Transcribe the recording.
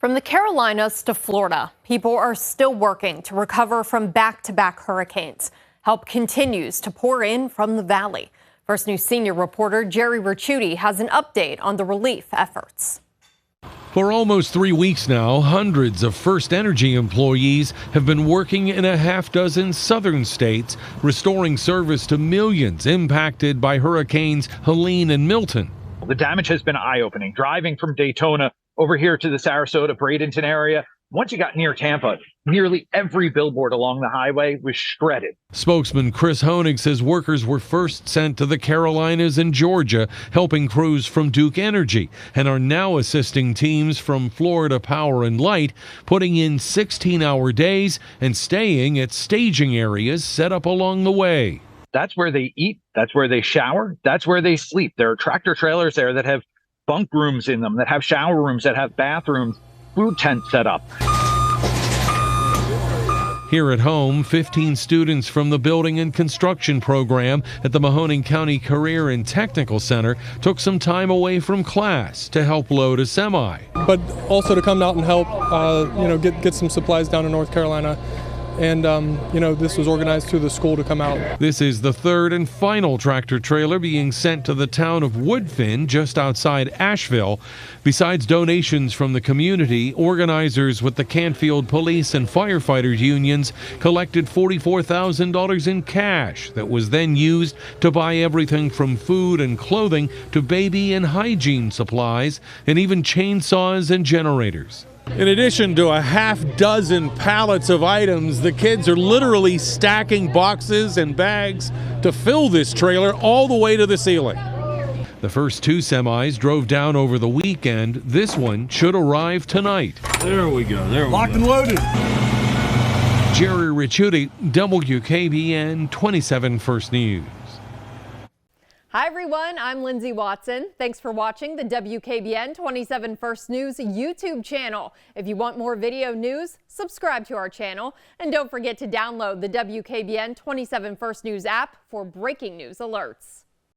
From the Carolinas to Florida, people are still working to recover from back-to-back hurricanes. Help continues to pour in from the valley. First News senior reporter Jerry Ricciuti has an update on the relief efforts. For almost 3 weeks now, hundreds of First Energy employees have been working in a half dozen southern states, restoring service to millions impacted by hurricanes Helene and Milton. The damage has been eye-opening. Driving from Daytona over here to the Sarasota, Bradenton area, once you got near Tampa, nearly every billboard along the highway was shredded. Spokesman Chris Mahoning says workers were first sent to the Carolinas and Georgia, helping crews from Duke Energy, and are now assisting teams from Florida Power and Light, putting in 16-hour days and staying at staging areas set up along the way. That's where they eat. That's where they shower. That's where they sleep. There are tractor trailers there that have bunk rooms in them, that have shower rooms, that have bathrooms, food tents set up. Here at home, 15 students from the Building and Construction program at the Mahoning County Career and Technical Center took some time away from class to help load a semi. But also to come out and help, get some supplies down in North Carolina. And, this was organized through the school to come out. This is the third and final tractor trailer being sent to the town of Woodfin, just outside Asheville. Besides donations from the community, organizers with the Canfield Police and Firefighters unions collected $44,000 in cash that was then used to buy everything from food and clothing to baby and hygiene supplies, and even chainsaws and generators. In addition to a half dozen pallets of items, the kids are literally stacking boxes and bags to fill this trailer all the way to the ceiling. The first two semis drove down over the weekend. This one should arrive tonight. There we go. Locked and loaded. Jerry Ricciuti, WKBN 27 First News. Hi everyone, I'm Lindsay Watson. Thanks for watching the WKBN 27 First News YouTube channel. If you want more video news, subscribe to our channel. And don't forget to download the WKBN 27 First News app for breaking news alerts.